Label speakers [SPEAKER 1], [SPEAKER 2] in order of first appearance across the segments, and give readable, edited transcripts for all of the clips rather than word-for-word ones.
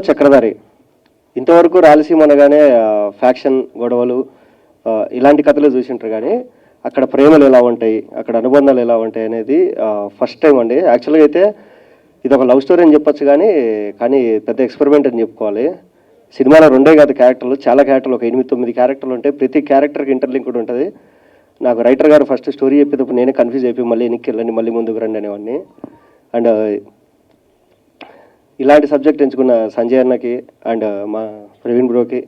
[SPEAKER 1] చక్రధారి. ఇంతవరకు రాయలసీమ అనగానే ఫ్యాక్షన్ గొడవలు ఇలాంటి కథలు చూసింటారు, కానీ అక్కడ ప్రేమలు ఎలా ఉంటాయి, అక్కడ అనుబంధాలు ఎలా ఉంటాయి అనేది ఫస్ట్ టైం అండి. యాక్చువల్గా అయితే ఇది ఒక లవ్ స్టోరీ అని చెప్పొచ్చు, కానీ పెద్ద ఎక్స్పెరిమెంట్ అని చెప్పుకోవాలి. సినిమాలో రెండే కాదు క్యారెక్టర్లు, చాలా క్యారెక్టర్లు, ఒక 8-9 క్యారెక్టర్లు ఉంటాయి. ప్రతి క్యారెక్టర్కి ఇంటర్లింక్ కూడా ఉంటుంది. నాకు రైటర్ గారు ఫస్ట్ స్టోరీ చెప్పేటప్పుడు నేనే కన్ఫ్యూజ్ అయిపోయి మళ్ళీ వెనక్కి వెళ్ళండి, మళ్ళీ ముందుకు రండి అనేవాడిని. అండ్ ఇలాంటి సబ్జెక్ట్ ఎంచుకున్న సంజయ్ అన్నకి అండ్ మా ప్రవీణ్ బ్రోకి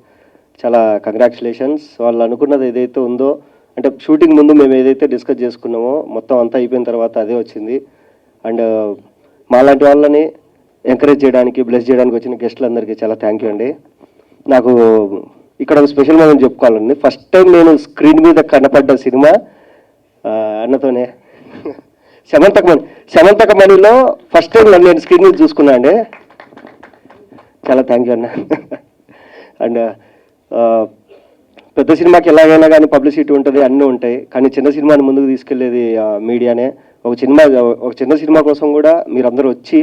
[SPEAKER 1] చాలా కంగ్రాచులేషన్స్. వాళ్ళు అనుకున్నది ఏదైతే ఉందో, అంటే షూటింగ్ ముందు మేము ఏదైతే డిస్కస్ చేసుకున్నామో మొత్తం అంతా అయిపోయిన తర్వాత అదే వచ్చింది. అండ్ మాలాంటి వాళ్ళని ఎంకరేజ్ చేయడానికి, బ్లెస్ చేయడానికి వచ్చిన గెస్టులందరికీ చాలా థ్యాంక్ యూ అండి. నాకు ఇక్కడ ఒక స్పెషల్ మూమెంట్ చెప్పుకోవాలండి. ఫస్ట్ టైం నేను స్క్రీన్ మీద కనపడ్డ సినిమా అన్నతోనే, శమంతకమణిలో ఫస్ట్ టైం నేను స్క్రీన్ మీద చూసుకున్నా అండి. చాలా థ్యాంక్ యూ అన్న. అండ్ పెద్ద సినిమాకి ఎలాగైనా కానీ పబ్లిసిటీ ఉంటుంది, అన్నీ ఉంటాయి, కానీ చిన్న సినిమాని ముందుకు తీసుకెళ్లేది మీడియానే. ఒక చిన్న సినిమా కోసం కూడా మీరందరూ వచ్చి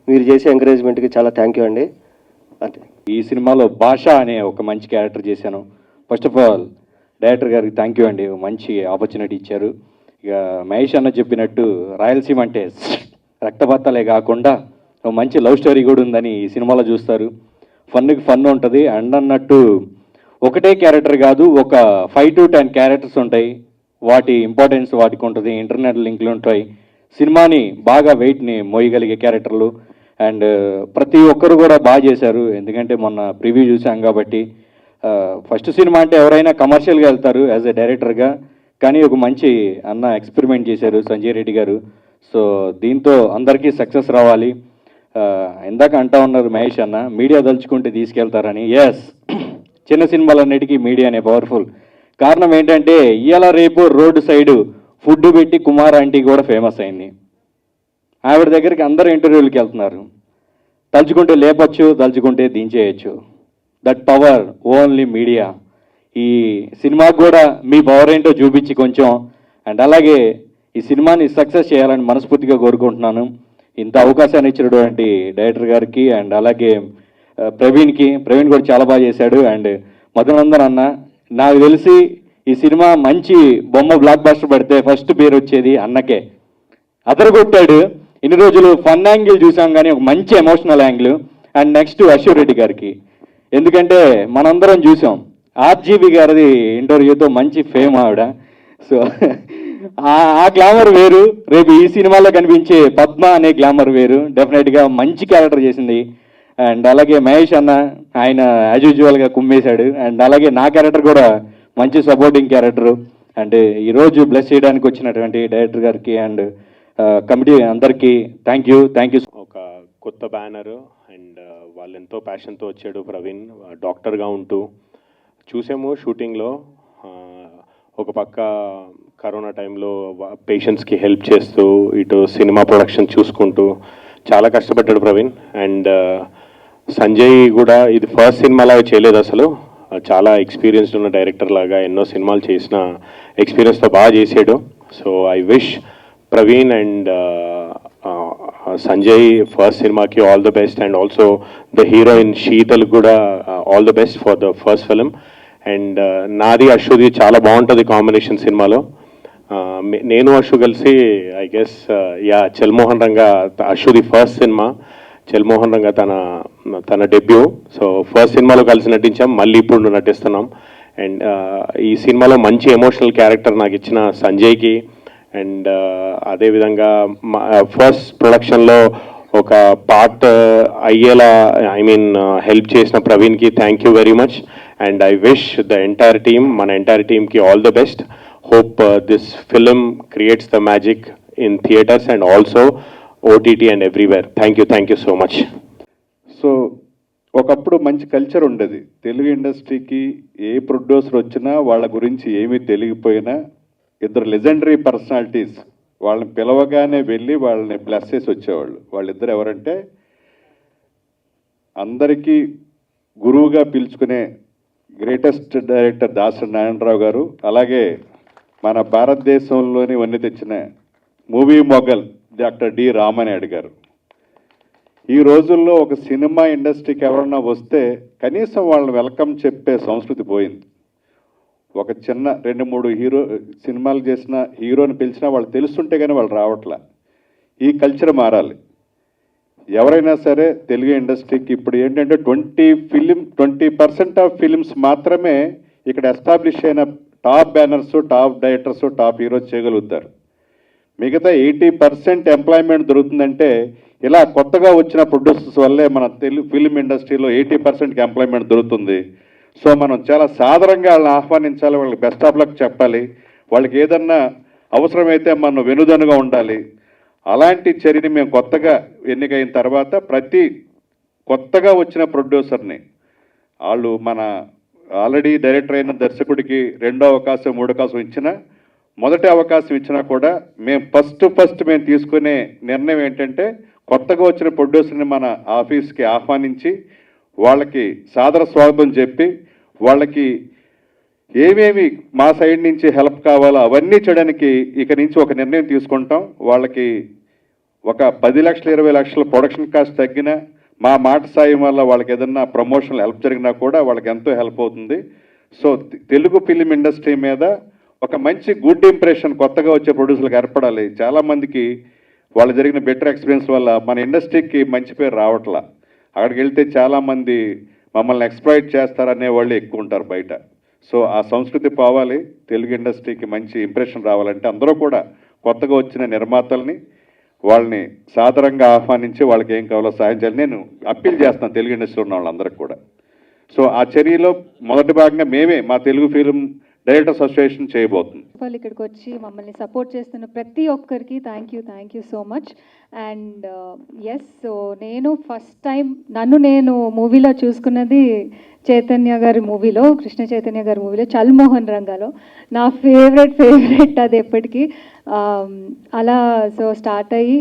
[SPEAKER 1] మీరు చేసే ఎంకరేజ్మెంట్కి చాలా థ్యాంక్ యూ అండి. అంతే.
[SPEAKER 2] ఈ సినిమాలో భాష అనే ఒక మంచి క్యారెక్టర్ చేశాను. ఫస్ట్ ఆఫ్ ఆల్ డైరెక్టర్ గారికి థ్యాంక్ యూ అండి, మంచి ఆపర్చునిటీ ఇచ్చారు. ఇక మహేష్ అన్న చెప్పినట్టు రాయలసీమ అంటే రక్తపాతాలే కాకుండా ఒక మంచి లవ్ స్టోరీ కూడా ఉందని ఈ సినిమాలో చూస్తారు. ఫన్కి ఫన్ ఉంటుంది. అండ్ అన్నట్టు ఒకటే క్యారెక్టర్ కాదు, ఒక 5 to 10 క్యారెక్టర్స్ ఉంటాయి. వాటి ఇంపార్టెన్స్ వాటికి ఉంటుంది, ఇంటర్నెట్ లింక్లు ఉంటాయి. సినిమాని బాగా వెయిట్ని మోయగలిగే క్యారెక్టర్లు. అండ్ ప్రతి ఒక్కరు కూడా బాగా చేశారు, ఎందుకంటే మొన్న ప్రివ్యూ చూసాం కాబట్టి. ఫస్ట్ సినిమా అంటే ఎవరైనా కమర్షియల్గా వెళ్తారు యాజ్ ఎ డైరెక్టర్గా, కానీ ఒక మంచి అన్న ఎక్స్పెరిమెంట్ చేశారు సంజయ్ రెడ్డి గారు. సో దీంతో అందరికీ సక్సెస్ రావాలి. ఇందాక అంటా ఉన్నారు మహేష్ అన్న, మీడియా దలుచుకుంటే తీసుకెళ్తారని. ఎస్, చిన్న సినిమాలన్నిటికీ మీడియానే పవర్ఫుల్. కారణం ఏంటంటే ఇవాళ రేపు రోడ్డు సైడు ఫుడ్ పెట్టి కుమార్ ఆంటీ కూడా ఫేమస్ అయింది. ఆవిడ దగ్గరికి అందరూ ఇంటర్వ్యూలకి వెళ్తున్నారు. తలుచుకుంటే లేపచ్చు, తలుచుకుంటే దించేయచ్చు. That power only media. ఈ సినిమాకు కూడా మీ పవర్ ఏంటో చూపించి కొంచెం, అండ్ అలాగే ఈ సినిమాని సక్సెస్ చేయాలని మనస్ఫూర్తిగా కోరుకుంటున్నాను. ఇంత అవకాశాన్ని ఇచ్చినటువంటి డైరెక్టర్ గారికి అండ్ అలాగే ప్రవీణ్ కూడా చాలా బాగా చేశాడు. అండ్ మధునందన్ అన్న, నాకు తెలిసి ఈ సినిమా మంచి బొమ్మ బ్లాక్ బస్టర్ పడితే ఫస్ట్ పేరు వచ్చేది అన్నకే. అదరగొట్టాడు. ఇన్ని రోజులు ఫన్ యాంగిల్ చూసాం, కానీ ఒక మంచి emotional angle. And next Ashok Reddy గారికి, ఎందుకంటే మనందరం చూసాం ఆర్జీబీ గారిది ఇంటర్వ్యూతో మంచి ఫేమ్ ఆవిడ. సో ఆ గ్లామర్ వేరు, రేపు ఈ సినిమాలో కనిపించే పద్మ అనే గ్లామర్ వేరు. డెఫినెట్గా మంచి క్యారెక్టర్ చేసింది. అండ్ అలాగే మహేష్ అన్న, ఆయన యాజ్ యూజువల్గా కుమ్మేశాడు. అండ్ అలాగే నా క్యారెక్టర్ కూడా మంచి సపోర్టింగ్ క్యారెక్టరు. అండ్ ఈరోజు బ్లెస్ చేయడానికి వచ్చినటువంటి డైరెక్టర్ గారికి అండ్ కమిటీ అందరికీ థ్యాంక్ యూ.
[SPEAKER 3] ఒక కొత్త బ్యానరు అండ్ వాళ్ళు ఎంతో ప్యాషన్తో వచ్చాడు ప్రవీణ్, డాక్టర్గా ఉంటూ చూసాము షూటింగ్లో. ఒక పక్క కరోనా టైంలో పేషెంట్స్కి హెల్ప్ చేస్తూ, ఇటు సినిమా ప్రొడక్షన్ చూసుకుంటూ చాలా కష్టపడ్డాడు ప్రవీణ్. అండ్ సంజయ్ కూడా ఇది ఫస్ట్ సినిమా లాగా చేయలేదు అసలు, చాలా ఎక్స్పీరియన్స్డ్ ఉన్న డైరెక్టర్ లాగా ఎన్నో సినిమాలు చేసిన ఎక్స్పీరియన్స్తో బాగా చేసాడు. So I wish Praveen and Sanjay first సినిమాకి all the best. And also the heroine Sheetal కూడా all the best for the first film. And నాది అశుది చాలా బాగుంటుంది కాంబినేషన్ సినిమాలో. నేను అశు కలిసి ఐ గెస్ చల్మోహన్ రంగా, అశుది ఫస్ట్ సినిమా, చల్మోహన్ రంగా తన డెబ్యూ. సో ఫస్ట్ సినిమాలో కలిసి నటించాం, మళ్ళీ ఇప్పుడు నటిస్తున్నాం. అండ్ ఈ సినిమాలో మంచి ఎమోషనల్ క్యారెక్టర్ నాకు ఇచ్చిన సంజయ్కి, అండ్ అదేవిధంగా ఫస్ట్ ప్రొడక్షన్లో ఒక పార్ట్ అయ్యేలా హెల్ప్ చేసిన ప్రవీణ్కి thank you very much. And I wish the entire team, మన ఎంటైర్ టీమ్కి all the best. Hope this film creates the magic in theatres and also OTT and everywhere. Thank you so much.
[SPEAKER 4] So ఒకప్పుడు మంచి culture ఉండేది తెలుగు ఇండస్ట్రీకి. ఏ producer వచ్చినా వాళ్ళ గురించి ఏమీ తెలియకపోయినా ఇద్దరు లెజెండరీ పర్సనాలిటీస్ వాళ్ళని పిలవగానే వెళ్ళి వాళ్ళని బ్లెస్ చేసి వచ్చేవాళ్ళు. వాళ్ళిద్దరు ఎవరంటే అందరికీ గురువుగా పిలుచుకునే గ్రేటెస్ట్ డైరెక్టర్ దాసరి నారాయణరావు గారు, అలాగే మన భారతదేశంలోని వన్నీ తెచ్చిన movie mogul doctor D Ramanaidu garu. ఈ రోజుల్లో ఒక సినిమా ఇండస్ట్రీకి ఎవరన్నా వస్తే కనీసం వాళ్ళని వెల్కమ్ చెప్పే సంస్కృతి పోయింది. ఒక చిన్న 2-3 సినిమాలు చేసిన హీరోని పిలిచినా వాళ్ళు తెలుస్తుంటే కానీ వాళ్ళు రావట్లా. ఈ కల్చర్ మారాలి. ఎవరైనా సరే తెలుగు ఇండస్ట్రీకి ఇప్పుడు ఏంటంటే 20% ఆఫ్ ఫిలిమ్స్ మాత్రమే ఇక్కడ ఎస్టాబ్లిష్ అయిన top banners, top directors, top heroes చేయగలుగుతారు. మిగతా 80% ఎంప్లాయ్మెంట్ దొరుకుతుందంటే ఇలా కొత్తగా వచ్చిన ప్రొడ్యూసర్స్ వల్లే మన తెలుగు ఫిలిం ఇండస్ట్రీలో 80%కి ఎంప్లాయ్మెంట్ దొరుకుతుంది. సో మనం చాలా సాధారణంగా వాళ్ళని ఆహ్వానించాలి, వాళ్ళకి బెస్ట్ ఆఫ్ లక్ చెప్పాలి, వాళ్ళకి ఏదన్నా అవసరమైతే మనం వెనుదనుగా ఉండాలి. అలాంటి చర్యని మేము కొత్తగా ఎన్నికైన తర్వాత ప్రతి కొత్తగా వచ్చిన ప్రొడ్యూసర్ని వాళ్ళు మన ఆల్రెడీ డైరెక్టర్ అయిన దర్శకుడికి 2వ అవకాశం 3వ అవకాశం ఇచ్చినా, మొదటి అవకాశం ఇచ్చినా కూడా మేము ఫస్ట్ మేము తీసుకునే నిర్ణయం ఏంటంటే కొత్తగా వచ్చిన ప్రొడ్యూసర్ని మన ఆఫీస్కి ఆహ్వానించి వాళ్ళకి సాదర స్వాగతం చెప్పి వాళ్ళకి ఏమేమి మా సైడ్ నుంచి హెల్ప్ కావాలో అవన్నీ చేయడానికి ఇక నుంచి ఒక నిర్ణయం తీసుకుంటాం. వాళ్ళకి ఒక 10 లక్షలు 20 లక్షల ప్రొడక్షన్ కాస్ట్ తగ్గినా మా మాట సాయం వల్ల వాళ్ళకి ఏదన్నా ప్రమోషనల్ హెల్ప్ జరిగినా కూడా వాళ్ళకి ఎంతో హెల్ప్ అవుతుంది. సో తెలుగు ఫిలిం ఇండస్ట్రీ మీద ఒక మంచి గుడ్ ఇంప్రెషన్ కొత్తగా వచ్చే ప్రొడ్యూసర్లకు ఏర్పడాలి. చాలామందికి వాళ్ళు జరిగిన బెటర్ ఎక్స్పీరియన్స్ వల్ల మన ఇండస్ట్రీకి మంచి పేరు రావట్లా. అక్కడికి వెళ్తే చాలామంది మమ్మల్ని ఎక్స్ప్లాయిట్ చేస్తారనే వాళ్ళే ఎక్కువ ఉంటారు బయట. సో ఆ సంస్కృతి పోవాలి. తెలుగు ఇండస్ట్రీకి మంచి ఇంప్రెషన్ రావాలంటే అందరూ కూడా కొత్తగా వచ్చిన నిర్మాతల్ని వాళ్ళని సాదరంగా ఆహ్వానించి వాళ్ళకి ఏం కావాలో సాయం చేయాలి. నేను అప్పీల్ చేస్తున్నాను తెలుగు ఇండస్ట్రీ ఉన్న వాళ్ళందరికీ కూడా. సో ఆ చర్యలో మొదటి భాగంగా మేమే మా తెలుగు ఫిలిం డైరెక్టర్స్ అసోసియేషన్ చేయబోతుంది.
[SPEAKER 5] వాళ్ళు ఇక్కడికి వచ్చి మమ్మల్ని సపోర్ట్ చేస్తున్న ప్రతి ఒక్కరికి thank you so much. And yes, so నేను ఫస్ట్ టైం నేను మూవీలో చూసుకున్నది చైతన్య గారి మూవీలో, కృష్ణ చైతన్య గారి మూవీలో చల్మోహన్ రంగాలో. నా ఫేవరెట్ అది ఎప్పటికీ. అలా సో స్టార్ట్ అయ్యి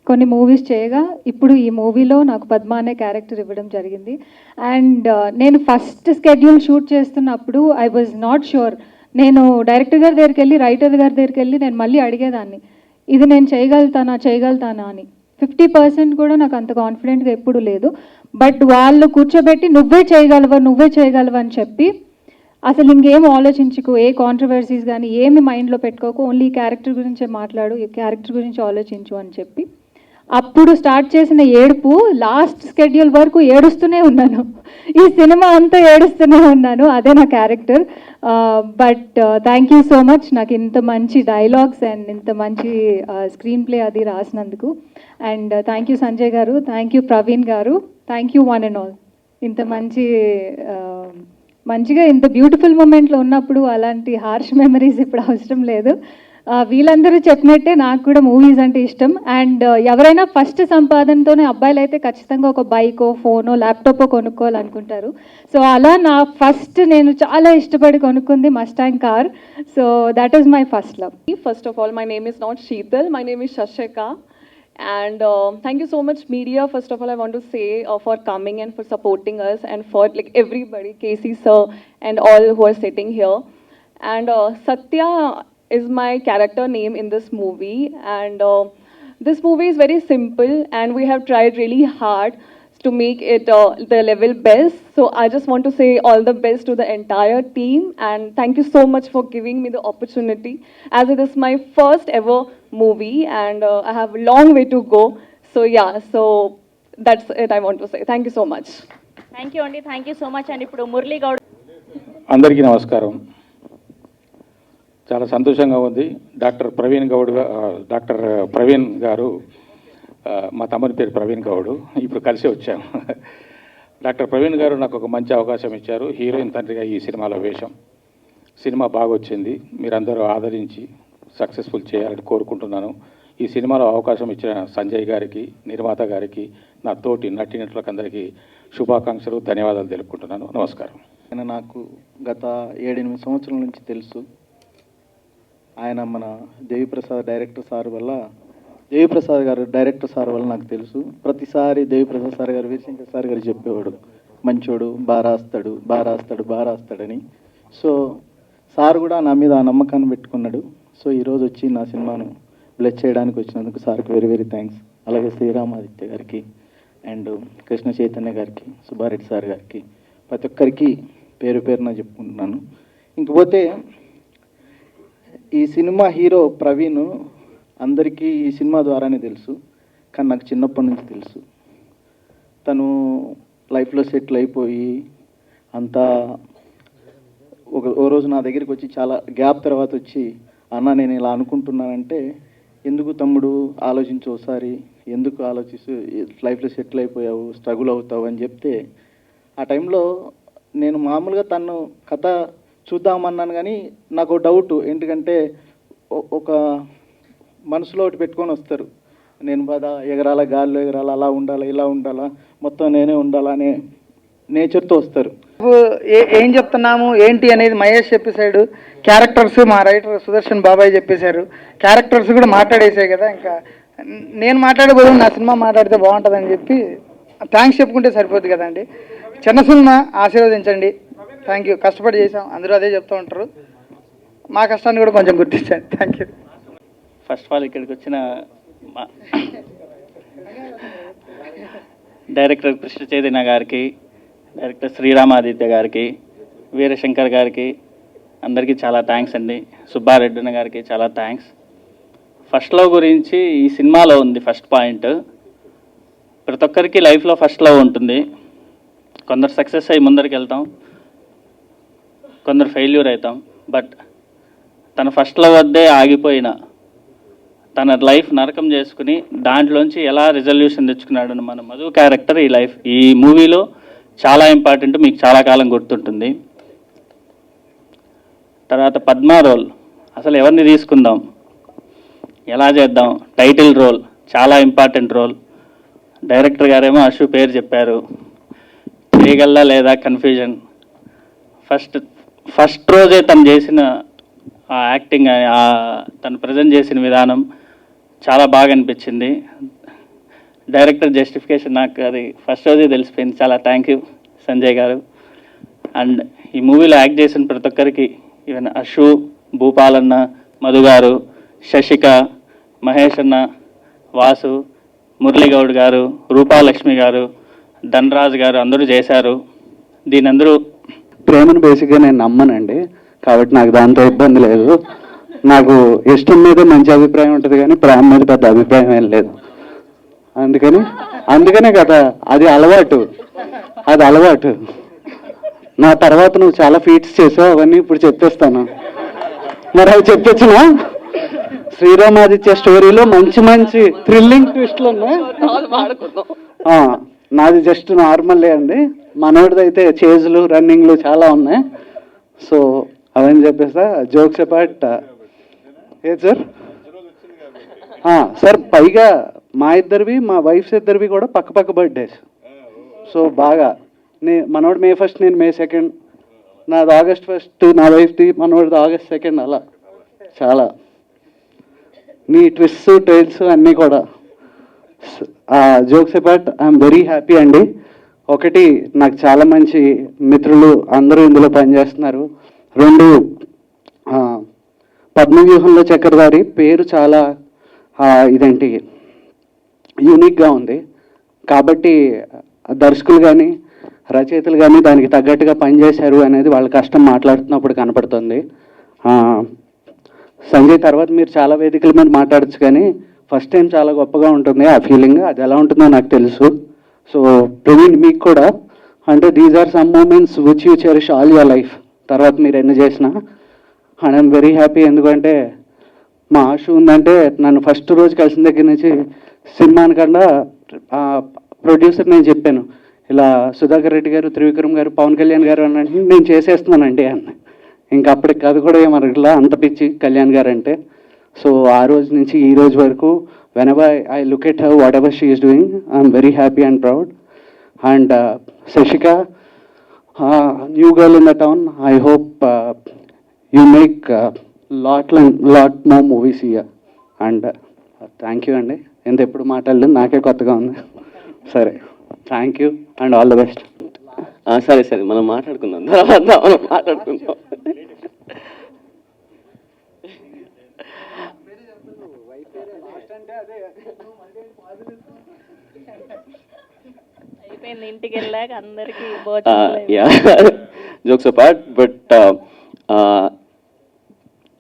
[SPEAKER 5] కొన్ని మూవీస్ చేయగా ఇప్పుడు ఈ మూవీలో నాకు పద్మ అనే క్యారెక్టర్ ఇవ్వడం జరిగింది. అండ్ నేను ఫస్ట్ స్కెడ్యూల్ షూట్ చేస్తున్నప్పుడు ఐ వాజ్ నాట్ షూర్. నేను డైరెక్టర్ గారి దగ్గరికి వెళ్ళి, రైటర్ గారి దగ్గరికి వెళ్ళి నేను మళ్ళీ అడిగేదాన్ని, ఇది నేను చేయగలుగుతానా అని. 50% కూడా నాకు అంత కాన్ఫిడెంట్గా ఎప్పుడు లేదు. బట్ వాళ్ళు కూర్చోబెట్టి నువ్వే చేయగలవు అని చెప్పి, అసలు ఇంకేం ఆలోచించుకో, ఏ కాంట్రవర్సీస్ కానీ ఏమి మైండ్లో పెట్టుకోకు, ఓన్లీ ఈ క్యారెక్టర్ గురించే మాట్లాడు, ఈ క్యారెక్టర్ గురించి ఆలోచించు అని చెప్పి అప్పుడు స్టార్ట్ చేసిన ఏడుపు లాస్ట్ స్కెడ్యూల్ వరకు ఏడుస్తూనే ఉన్నాను. ఈ సినిమా అంతా ఏడుస్తూనే ఉన్నాను. అదే నా character. But thank you so much నాకు ఇంత మంచి డైలాగ్స్ అండ్ ఇంత మంచి స్క్రీన్ ప్లే అది రాసినందుకు. అండ్ థ్యాంక్ యూ సంజయ్ గారు, థ్యాంక్ యూ ప్రవీణ్ గారు, thank you one and all. ఇంత మంచిగా ఇంత బ్యూటిఫుల్ మూమెంట్లో ఉన్నప్పుడు అలాంటి హార్ష్ మెమరీస్ ఇప్పుడు అవసరం లేదు. వీళ్ళందరూ చెప్పినట్టే నాకు కూడా మూవీస్ అంటే ఇష్టం. అండ్ ఎవరైనా ఫస్ట్ సంపాదనతోనే, అబ్బాయిలు అయితే ఖచ్చితంగా ఒక బైకో, ఫోనో, ల్యాప్టాపో కొనుక్కోవాలనుకుంటారు. సో అలా నా ఫస్ట్ నేను చాలా ఇష్టపడి కొనుక్కుంది Mustang car. So that is my first love.
[SPEAKER 6] First of all, my name is not Sheetal, my name is Shashika. And thank you so much media. First of all, I want to say for coming and for supporting us, and for like everybody, Casey sir and all who are sitting here. And Satya is my character name in this movie, and this movie is very simple and we have tried really hard to make it the level best. So I just want to say all the best to the entire team, and thank you so much for giving me the opportunity, as it is my first ever movie and I have a long way to go. So yeah, so that's it I want to say. Thank you so much.
[SPEAKER 7] Thank you అండి, thank you so much. And ఇప్పుడు మురళీ గౌడ్.
[SPEAKER 2] అందరికీ నమస్కారం. చాలా సంతోషంగా ఉంది. Doctor Praveen గారు, మా తమ్ముని పేరు ప్రవీణ్ గౌడ్, ఇప్పుడు కలిసి వచ్చాము. డాక్టర్ ప్రవీణ్ గారు నాకు ఒక మంచి అవకాశం ఇచ్చారు, హీరోయిన్ తండ్రిగా ఈ సినిమాలో వేషం. సినిమా బాగా వచ్చింది, మీరందరూ ఆదరించి సక్సెస్ఫుల్ చేయాలని కోరుకుంటున్నాను. ఈ సినిమాలో అవకాశం ఇచ్చిన సంజయ్ గారికి, నిర్మాత గారికి, నా తోటి నటీనటులకు అందరికీ శుభాకాంక్షలు, ధన్యవాదాలు తెలుపుకుంటున్నాను. నమస్కారం.
[SPEAKER 8] ఆయన నాకు గత 7-8 సంవత్సరాల నుంచి తెలుసు. ఆయన మన దేవిప్రసాద్ గారు డైరెక్టర్ సార్ వల్ల నాకు తెలుసు. ప్రతిసారి దేవిప్రసాద్ సార్ గారు, వీరశంకర్ సార్ గారు చెప్పేవాడు, మంచోడు, బాగా రాస్తాడని. సో సార్ కూడా నా మీద ఆ నమ్మకాన్ని పెట్టుకున్నాడు. సో ఈరోజు వచ్చి నా సినిమాను బ్లెస్ చేయడానికి వచ్చినందుకు సార్కి వెరీ థ్యాంక్స్. అలాగే శ్రీరామాదిత్య గారికి, అండ్ కృష్ణ చైతన్య గారికి, సుబ్బారెడ్డి సార్ గారికి, ప్రతి ఒక్కరికి పేరు పేరున చెప్పుకుంటున్నాను. ఇంకపోతే ఈ సినిమా హీరో ప్రవీణ్ అందరికీ ఈ సినిమా ద్వారానే తెలుసు, కానీ నాకు చిన్నప్పటి నుంచి తెలుసు. తను లైఫ్లో సెటిల్ అయిపోయి అంతా ఓ రోజు నా దగ్గరికి వచ్చి చాలా గ్యాప్ తర్వాత వచ్చి, అన్న నేను ఇలా అనుకుంటున్నానంటే, ఎందుకు తమ్ముడు ఆలోచించు ఒకసారి, ఎందుకు ఆలోచిస్తూ లైఫ్లో సెటిల్ అయిపోయావు, స్ట్రగుల్ అవుతావు అని చెప్తే, ఆ టైంలో నేను మామూలుగా తను కథ చూద్దామన్నాను. కానీ నాకు డౌట్ ఏంటంటే, ఒక మనసులో ఒకటి పెట్టుకొని వస్తారు, నేను బాధ ఎగరాలా, గాల్లో ఎగరాలా, అలా ఉండాలా, ఇలా ఉండాలా, మొత్తం నేనే ఉండాలా అనే నేచర్తో వస్తారు.
[SPEAKER 9] ఏం చెప్తున్నాము ఏంటి అనేది మహేష్ చెప్పేశాడు. క్యారెక్టర్స్ మా రైటర్ సుదర్శన్ బాబాయ్ చెప్పేశారు. క్యారెక్టర్స్ కూడా మాట్లాడేసాయి కదా, ఇంకా నేను మాట్లాడే బదులు నా సినిమా మాట్లాడితే బాగుంటుందని చెప్పి థ్యాంక్స్ చెప్పుకుంటే సరిపోద్ది కదండి. చిన్న సినిమా ఆశీర్వదించండి. Thank you. కష్టపడి చేసాం, అందరూ అదే చెప్తూ ఉంటారు. మా కష్టాన్ని కూడా కొంచెం గుర్తించండి. Thank you.
[SPEAKER 10] First of all ఇక్కడికి వచ్చిన డైరెక్టర్ కృష్ణ చైతన్య గారికి, డైరెక్టర్ శ్రీరామాదిత్య గారికి, వీరశంకర్ గారికి అందరికీ చాలా థ్యాంక్స్ అండి. సుబ్బారెడ్డి గారికి చాలా థ్యాంక్స్. ఫస్ట్ లవ్ గురించి ఈ సినిమాలో ఉంది ఫస్ట్ పాయింట్. ప్రతి ఒక్కరికి లైఫ్లో ఫస్ట్ లవ్ ఉంటుంది. కొందరు సక్సెస్ అయ్యి ముందరికి వెళ్తాం, కొందరు ఫెయిల్యూర్ అవుతాం. బట్ తన ఫస్ట్ లవ్ వద్దే ఆగిపోయిన, తన లైఫ్ నరకం చేసుకుని దాంట్లోంచి ఎలా రిజల్యూషన్ తెచ్చుకున్నాడని మన మధు క్యారెక్టర్ ఈ మూవీలో చాలా ఇంపార్టెంట్, మీకు చాలా కాలం గుర్తుంటుంది. తర్వాత పద్మా రోల్, అసలు ఎవరిని తీసుకుందాం, ఎలా చేద్దాం, టైటిల్ రోల్ చాలా ఇంపార్టెంట్ రోల్. డైరెక్టర్ గారేమో అశు పేరు చెప్పారు, చేయగలదా లేదా కన్ఫ్యూజన్. ఫస్ట్ రోజే తను చేసిన ఆ యాక్టింగ్, తను ప్రజెంట్ చేసిన విధానం చాలా బాగా అనిపించింది. డైరెక్టర్ జస్టిఫికేషన్ నాకు అది ఫస్ట్ రోజే తెలిసిపోయింది. చాలా థ్యాంక్ యూ సంజయ్ గారు. అండ్ ఈ మూవీలో యాక్ట్ చేసిన ప్రతి ఒక్కరికి, ఈవెన్ అశు, భూపాలన్న, మధు గారు, శశిక, మహేష్ అన్న, వాసు, మురళీగౌడ్ గారు, రూపాలక్ష్మి గారు, ధనరాజ్ గారు అందరూ చేశారు. దీని అందరూ
[SPEAKER 8] ప్రేమను బేసిక్గా నేను నమ్మనండి, కాబట్టి నాకు దాంతో ఇబ్బంది లేదు. నాకు ఇష్టం మీద మంచి అభిప్రాయం ఉంటుంది, కానీ ప్రేమ మీద పెద్ద అభిప్రాయం ఏం లేదు. అందుకనే కదా, అది అలవాటు. నా తర్వాత నువ్వు చాలా ఫీట్స్ చేసావు, అవన్నీ ఇప్పుడు చెప్పేస్తాను. మరి అవి చెప్పొచ్చునా? శ్రీరామాదిత్య స్టోరీలో మంచి థ్రిల్లింగ్ ట్విస్ట్లు ఉన్నాయి. నాది జస్ట్ నార్మల్లే అండి. మనోడిది అయితే చేజులు, రన్నింగ్లు చాలా ఉన్నాయి. సో అవన్నీ చెప్పేస్తా. జోక్స్ అపార్ట్, ఏది సార్? సార్ పైగా మా ఇద్దరివి, మా వైఫ్స్ ఇద్దరివి కూడా పక్క బర్త్డేస్. సో బాగా మనోడు May 1, నేను May 2, నాది August 1, నా వైఫ్ది, మనోడిది August 2. అలా చాలా నీ ట్విస్ట్ టైల్స్ అన్నీ కూడా. Jokes apart, I'm very happy అండి. ఒకటి, నాకు చాలా మంచి మిత్రులు అందరూ ఇందులో పనిచేస్తున్నారు. 2, పద్మవ్యూహంలో చక్రధారి పేరు చాలా ఇదేంటి యూనిక్గా ఉంది, కాబట్టి దర్శకులు కానీ రచయితలు కానీ దానికి తగ్గట్టుగా పనిచేశారు అనేది వాళ్ళ కష్టం మాట్లాడుతున్నప్పుడు కనపడుతుంది. సంజయ్ తర్వాత మీరు చాలా వేదికల మీద మాట్లాడచ్చు, కానీ ఫస్ట్ టైం చాలా గొప్పగా ఉంటుంది ఆ ఫీలింగ్. అది ఎలా ఉంటుందో నాకు తెలుసు. సో ప్రవీణ్, మీకు కూడా అంటే these are some moments which you cherish all your life. తర్వాత మీరు ఎన్ని చేసినా. అండ్ ఐఎమ్ వెరీ హ్యాపీ, ఎందుకంటే మా ఆశు ఉందంటే నన్ను ఫస్ట్ రోజు కలిసిన దగ్గర నుంచి సినిమానికన్నా ప్రొడ్యూసర్ నేను చెప్పాను, ఇలా సుధాకర్ రెడ్డి గారు, త్రివిక్రమ్ గారు, పవన్ కళ్యాణ్ గారు అన్నట్టు నేను చేసేస్తున్నానండి అన్న. ఇంకా అప్పటికి అది కూడా ఏమనట్లా, అంత పిచ్చి కళ్యాణ్ గారు అంటే. సో ఆ రోజు నుంచి ఈ రోజు వరకు whenever I look at her, whatever she is doing, I'm very happy and proud. And Sashika, new girl in the town, I hope you make lot more movies here. And thank you అండి. ఎంత ఎప్పుడు మాట్లాడలేదు, నాకే కొత్తగా ఉంది. సరే, thank you and all the best.
[SPEAKER 11] సరే మనం మాట్లాడుకుందాం, తర్వాత మనం మాట్లాడుకుందాం.
[SPEAKER 7] అయిపోయింది ఇంటికి వెళ్ళాక అందరికి భోజనం
[SPEAKER 11] యా జోక్స్ అపార్ట్ బట్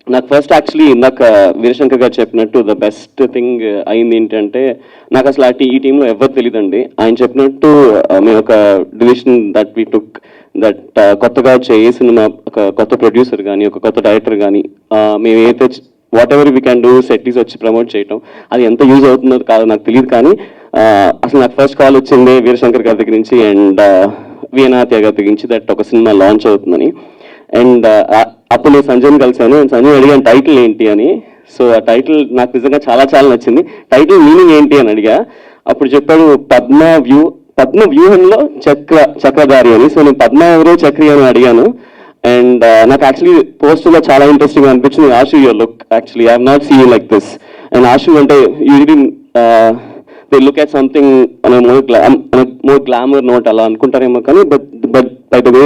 [SPEAKER 11] నాకు ఫస్ట్ యాక్చువల్లీ ఇందాక వీరశంకర్ గారు చెప్పినట్టు ద బెస్ట్ థింగ్ అయింది ఏంటంటే నాకు అసలు ఈ టీంలో ఎవరు తెలియదండి. ఆయన చెప్పినట్టు మేము ఒక division that we took that కొత్తగా చేసిన ఒక కొత్త ప్రొడ్యూసర్ కానీ ఒక కొత్త డైరెక్టర్ కానీ మేము ఏదైతే whatever we can do సెట్టీస్ వచ్చి ప్రమోట్ చేయటం అది ఎంత యూజ్ అవుతుందో కాదో నాకు తెలియదు. కానీ అసలు నాకు ఫస్ట్ కాల్ వచ్చింది వీరశంకర్ గారి దగ్గర నుంచి అండ్ విఎన్ఆర్త్య గారి దగ్గర నుంచి దట్ ఒక సినిమా లాంచ్ అవుతుందని. అండ్ అప్పుడు నేను సంజయ్ని కలిశాను. సంజయ్ అడిగాను టైటిల్ ఏంటి అని. సో ఆ టైటిల్ నాకు నిజంగా చాలా చాలా నచ్చింది. టైటిల్ మీనింగ్ ఏంటి అని అడిగా. అప్పుడు చెప్పాడు పద్మ వ్యూహంలో చక్రధారి అని. సో నేను పద్మ ఎవరో చక్రి అని అడిగాను. అండ్ నాకు యాక్చువల్లీ పోస్టర్లో చాలా ఇంట్రెస్టింగ్ అనిపించింది. Ashu your look actually I have not seen like this. And Ashu అంటే usually they look at something more glamour not అలా అనుకుంటారేమో కానీ but by the way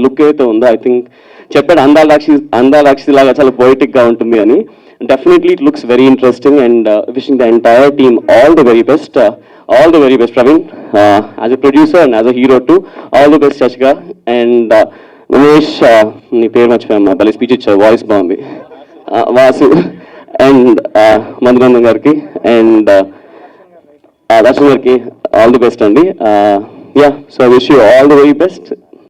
[SPEAKER 11] look అయితే ఉందో ఐ థింక్ చెప్పాడు అందాలాక్షి లాగా చాలా పొయిటిక్ గా ఉంటుంది అని. Definitely it looks very interesting and wishing the entire team all the very best Praveen as a producer and as a hero to all the best Shashika and Umesh నీ పేరు మర్చిపోయామ్మా భలే స్పీచ్ ఇచ్చావు వాయిస్ బాగుంది వాసు అండ్ మధునందన్ గారికి అండ్ దర్శన్ గారికి ఆల్ ది బెస్ట్ అండి. Yeah so I wish you all the very best.